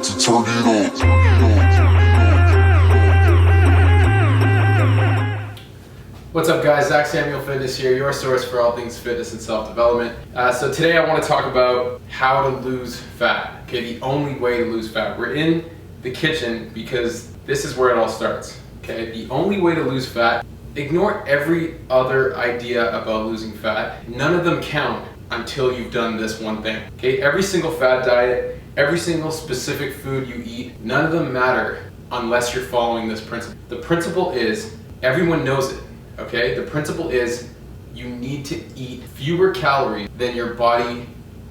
to turn it up. What's up guys, Zach Samuel Fitness here, your source for all things fitness and self-development. So today I want to talk about how to lose fat. Okay, the only way to lose fat. We're in the kitchen because this is where it all starts. Okay, the only way to lose fat, ignore every other idea about losing fat. None of them count until you've done this one thing. Okay, every single fad diet, every single specific food you eat, none of them matter unless you're following this principle. The principle is, everyone knows it. Okay, the principle is you need to eat fewer calories than your body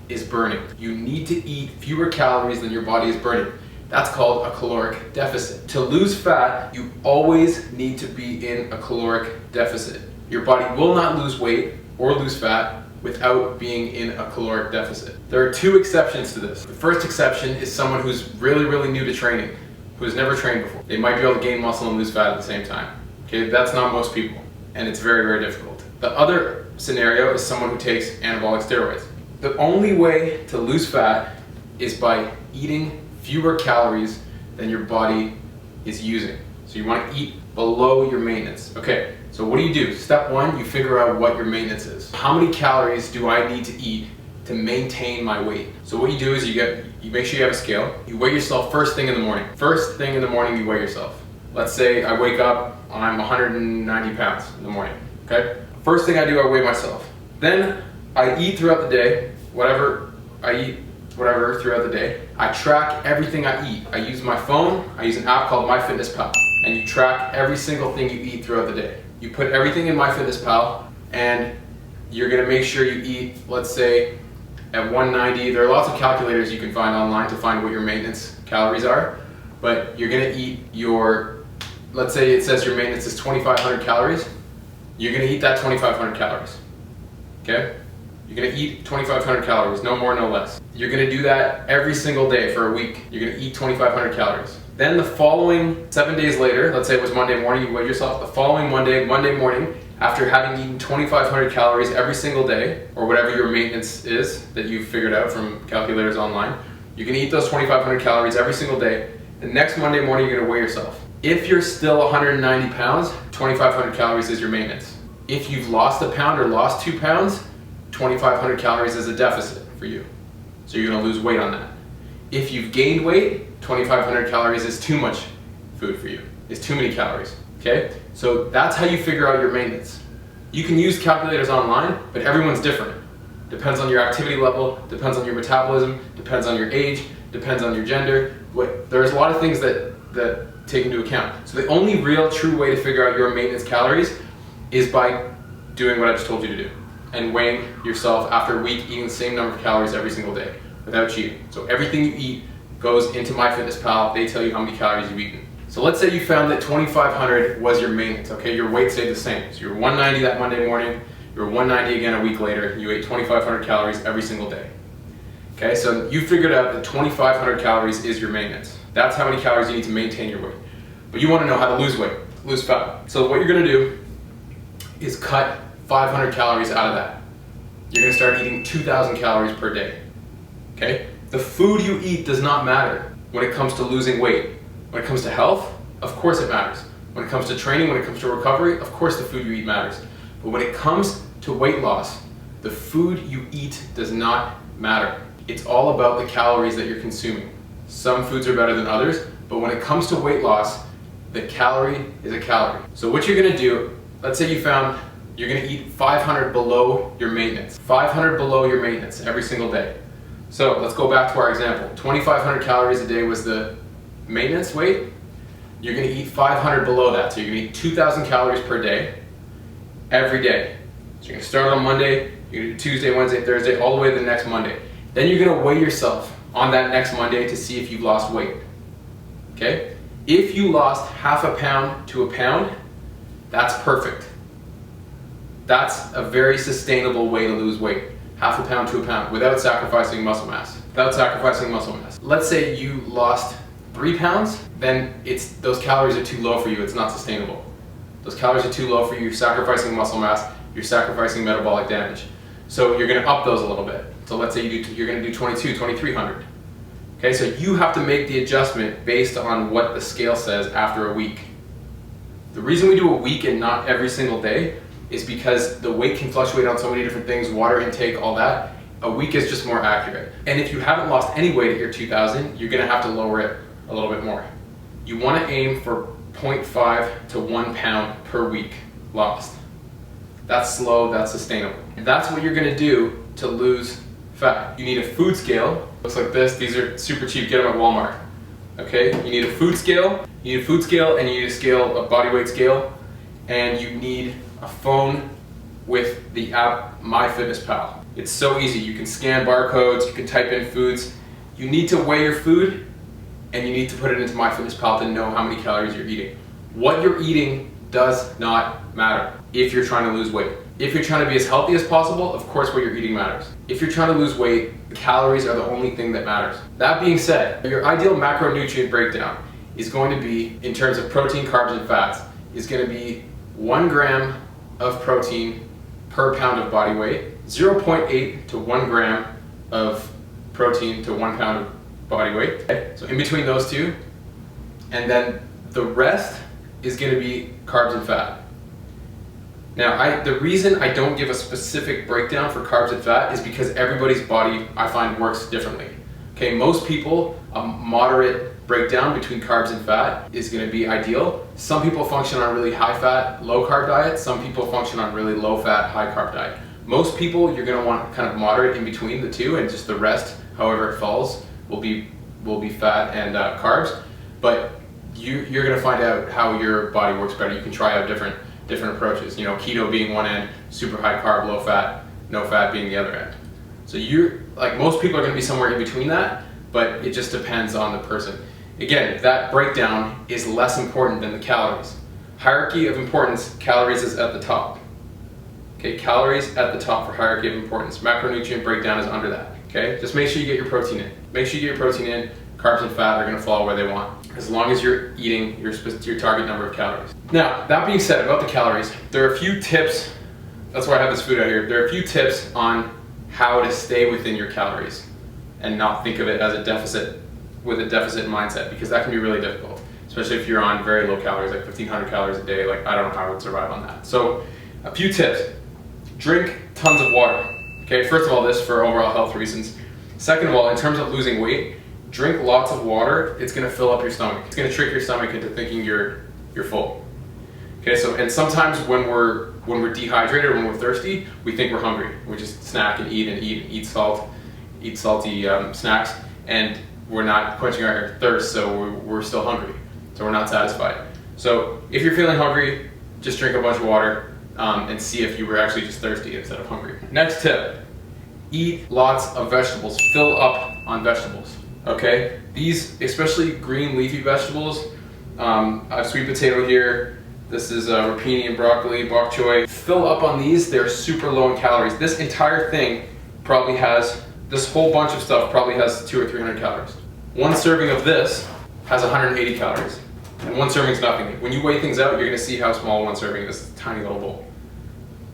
is burning. You need to eat fewer calories than your body is burning. That's called a caloric deficit. To lose fat, you always need to be in a caloric deficit. Your body will not lose weight or lose fat without being in a caloric deficit. There are two exceptions to this. The first exception is someone who's really new to training, who has never trained before. They might be able to gain muscle and lose fat at the same time. Okay, that's not most people, and it's very difficult. The other scenario is someone who takes anabolic steroids. The only way to lose fat is by eating fewer calories than your body is using. So you want to eat below your maintenance. Okay, so what do? Step one, you figure out what your maintenance is. How many calories do I need to eat to maintain my weight? So what you do is you make sure you have a scale. You weigh yourself first thing in the morning. First thing in the morning you weigh yourself. Let's say I wake up, I'm 190 pounds in the morning, okay? First thing I do, I weigh myself. Then I eat throughout the day, whatever throughout the day. I track everything I eat. I use my phone, I use an app called MyFitnessPal, and you track every single thing you eat throughout the day. You put everything in MyFitnessPal, and you're gonna make sure you eat, let's say, at 190. There are lots of calculators you can find online to find what your maintenance calories are, but you're gonna eat let's say it says your maintenance is 2,500 calories. You're gonna eat that 2,500 calories, okay? You're gonna eat 2,500 calories, no more, no less. You're gonna do that every single day for a week. You're gonna eat 2,500 calories. Then the following 7 days later, let's say it was Monday morning, you weigh yourself. The following Monday morning, after having eaten 2,500 calories every single day, or whatever your maintenance is that you've figured out from calculators online, you're gonna eat those 2,500 calories every single day. The next Monday morning, you're gonna weigh yourself. If you're still 190 pounds, 2,500 calories is your maintenance. If you've lost a pound or lost 2 pounds, 2,500 calories is a deficit for you. So you're gonna lose weight on that. If you've gained weight, 2,500 calories is too much food for you. It's too many calories, okay? So that's how you figure out your maintenance. You can use calculators online, but everyone's different. Depends on your activity level, depends on your metabolism, depends on your age, depends on your gender. There's a lot of things that take into account. So the only real true way to figure out your maintenance calories is by doing what I just told you to do and weighing yourself after a week, eating the same number of calories every single day without cheating. So everything you eat goes into MyFitnessPal. They tell you how many calories you've eaten. So let's say you found that 2,500 was your maintenance, okay? Your weight stayed the same. So you're 190 that Monday morning, you're 190 again a week later, you ate 2,500 calories every single day. Okay, so you figured out that 2,500 calories is your maintenance. That's how many calories you need to maintain your weight. But you want to know how to lose weight, lose fat. So what you're going to do is cut 500 calories out of that. You're going to start eating 2,000 calories per day. Okay? The food you eat does not matter when it comes to losing weight. When it comes to health, of course it matters. When it comes to training, when it comes to recovery, of course the food you eat matters. But when it comes to weight loss, the food you eat does not matter. It's all about the calories that you're consuming. Some foods are better than others, but when it comes to weight loss, the calorie is a calorie. So what you're gonna do, let's say you found you're gonna eat 500 below your maintenance. 500 below your maintenance every single day. So let's go back to our example. 2,500 calories a day was the maintenance weight. You're gonna eat 500 below that. So you're gonna eat 2,000 calories per day, every day. So you're gonna start on Monday, you're gonna do Tuesday, Wednesday, Thursday, all the way to the next Monday. Then you're gonna weigh yourself on that next Monday to see if you've lost weight, okay? If you lost half a pound to a pound, that's perfect. That's a very sustainable way to lose weight. Half a pound to a pound without sacrificing muscle mass. Let's say you lost 3 pounds, then those calories are too low for you, it's not sustainable. Those calories are too low for you, you're sacrificing muscle mass, you're sacrificing metabolic damage. So you're gonna up those a little bit. So let's say you're gonna do 2,300. Okay, so you have to make the adjustment based on what the scale says after a week. The reason we do a week and not every single day is because the weight can fluctuate on so many different things, water intake, all that. A week is just more accurate. And if you haven't lost any weight at your 2000, you're gonna have to lower it a little bit more. You wanna aim for 0.5 to 1 pound per week lost. That's slow, that's sustainable. And that's what you're gonna do to lose fat. You need a food scale, looks like this. These are super cheap, get them at Walmart. Okay, you need a food scale, and you need a scale, a body weight scale, and you need a phone with the app MyFitnessPal. It's so easy. You can scan barcodes, you can type in foods. You need to weigh your food and you need to put it into MyFitnessPal to know how many calories you're eating. What you're eating does not matter if you're trying to lose weight. If you're trying to be as healthy as possible, of course what you're eating matters. If you're trying to lose weight, the calories are the only thing that matters. That being said, your ideal macronutrient breakdown is going to be, in terms of protein, carbs, and fats, is going to be 1 gram of protein per pound of body weight, 0.8 to 1 gram of protein to 1 pound of body weight. Okay? So in between those two, and then the rest is going to be carbs and fat. Now, the reason I don't give a specific breakdown for carbs and fat is because everybody's body, I find, works differently. Okay, most people, a moderate breakdown between carbs and fat is going to be ideal. Some people function on really high fat, low carb diets. Some people function on really low fat, high carb diet. Most people, you're going to want kind of moderate in between the two, and just the rest, however it falls, will be fat and carbs. But you're going to find out how your body works better. You can try out different approaches. You know, keto being one end, super high carb, low fat, no fat being the other end. So like most people are going to be somewhere in between that, but it just depends on the person. Again, that breakdown is less important than the calories. Hierarchy of importance, calories is at the top. Okay, calories at the top for hierarchy of importance. Macronutrient breakdown is under that. Okay, just make sure you get your protein in. Make sure you get your protein in. Carbs and fat are going to fall where they want, as long as you're eating your target number of calories. Now, that being said, about the calories, there are a few tips. That's why I have this food out here. There are a few tips on how to stay within your calories and not think of it as a deficit, with a deficit mindset, because that can be really difficult, especially if you're on very low calories, like 1,500 calories a day. Like, I don't know how I would survive on that. So, a few tips. Drink tons of water. Okay, first of all, this for overall health reasons. Second of all, in terms of losing weight, drink lots of water. It's going to fill up your stomach. It's going to trick your stomach into thinking you're full. Okay, so, and sometimes when we're dehydrated or when we're thirsty, we think we're hungry. We just snack and eat salty snacks, and we're not quenching our thirst, so we're still hungry. So we're not satisfied. So if you're feeling hungry, just drink a bunch of water and see if you were actually just thirsty instead of hungry. Next tip, eat lots of vegetables. Fill up on vegetables. Okay, these, especially green leafy vegetables. I have sweet potato here. This is rapini and broccoli, bok choy. Fill up on these. They're super low in calories. This entire thing probably has, this whole bunch of stuff probably has 200 or 300 calories. One serving of this has 180 calories. And one serving is nothing. When you weigh things out, you're going to see how small one serving is. It's a tiny little bowl.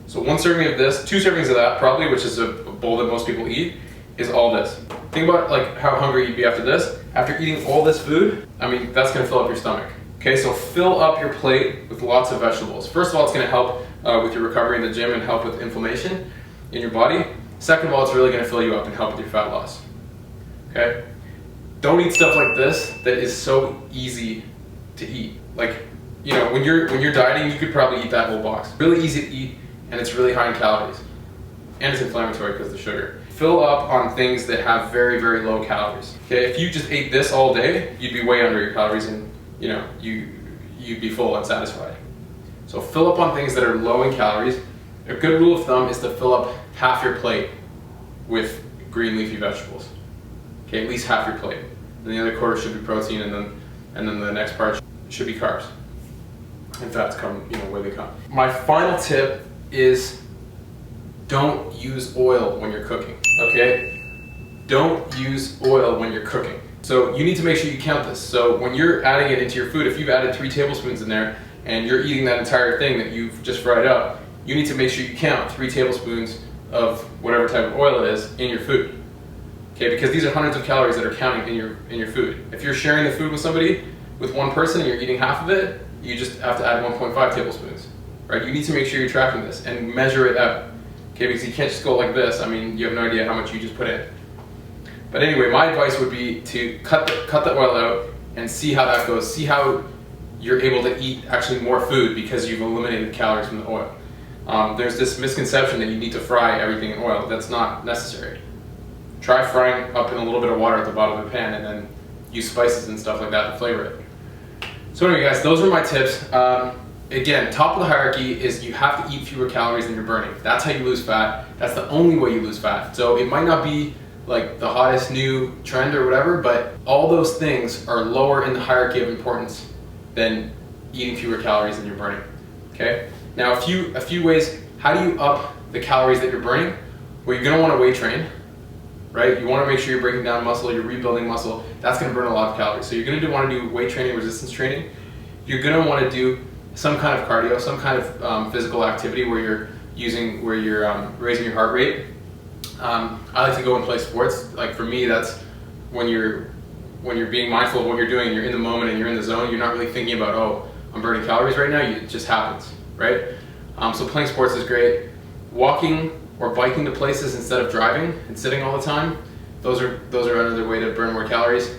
So one serving of this, 2 servings of that probably, which is a bowl that most people eat, is all this. Think about like how hungry you'd be after this. After eating all this food, I mean, that's going to fill up your stomach. Okay, so fill up your plate with lots of vegetables. First of all, it's going to help with your recovery in the gym and help with inflammation in your body. Second of all, it's really going to fill you up and help with your fat loss. Okay? Don't eat stuff like this that is so easy to eat. Like, you know, when you're dieting, you could probably eat that whole box. Really easy to eat, and it's really high in calories. And it's inflammatory because of the sugar. Fill up on things that have very, very low calories. Okay, if you just ate this all day, you'd be way under your calories, and you know, you'd be full and satisfied. So fill up on things that are low in calories. A good rule of thumb is to fill up half your plate with green leafy vegetables. Okay, at least half your plate. And the other quarter should be protein, and then the next part should be carbs. And fats come, you know, where they come. My final tip is don't use oil when you're cooking, okay? Don't use oil when you're cooking. So you need to make sure you count this. So when you're adding it into your food, if you've added 3 tablespoons in there and you're eating that entire thing that you've just fried up, you need to make sure you count 3 tablespoons of whatever type of oil it is in your food. Okay, because these are hundreds of calories that are counting in your food. If you're sharing the food with somebody, with one person, and you're eating half of it, you just have to add 1.5 tablespoons, right? You need to make sure you're tracking this and measure it out, okay? Because you can't just go like this. I mean, you have no idea how much you just put in. But anyway, my advice would be to cut the oil out and see how that goes. See how you're able to eat actually more food because you've eliminated calories from the oil. There's this misconception that you need to fry everything in oil. That's not necessary. Try frying up in a little bit of water at the bottom of the pan and then use spices and stuff like that to flavor it. So anyway guys, those are my tips. Again, top of the hierarchy is you have to eat fewer calories than you're burning. That's how you lose fat. That's the only way you lose fat. So it might not be like the hottest new trend or whatever, but all those things are lower in the hierarchy of importance than eating fewer calories than you're burning. Okay? Now a few ways, how do you up the calories that you're burning? Well, you're gonna wanna weight train, right? You wanna make sure you're breaking down muscle, you're rebuilding muscle. That's gonna burn a lot of calories. So you're gonna wanna do weight training, resistance training. You're gonna wanna do some kind of cardio, some kind of physical activity where you're raising your heart rate. I like to go and play sports. Like for me, that's when you're being mindful of what you're doing, you're in the moment and you're in the zone, you're not really thinking about, oh, I'm burning calories right now, it just happens, right? So playing sports is great. Walking or biking to places instead of driving and sitting all the time, those are another way to burn more calories.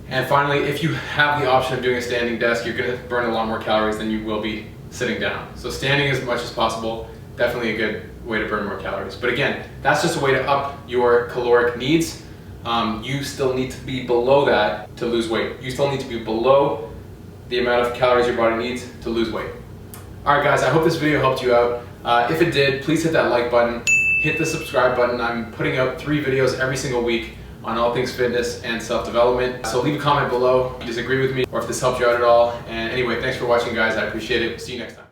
And finally, if you have the option of doing a standing desk, you're gonna burn a lot more calories than you will be sitting down. So standing as much as possible, definitely a good way to burn more calories. But again, that's just a way to up your caloric needs. You still need to be below that to lose weight. You still need to be below the amount of calories your body needs to lose weight. All right guys, I hope this video helped you out. If it did, please hit that like button, hit the subscribe button. I'm putting out 3 videos every single week on all things fitness and self-development. So leave a comment below if you disagree with me or if this helped you out at all. And anyway, thanks for watching guys, I appreciate it. See you next time.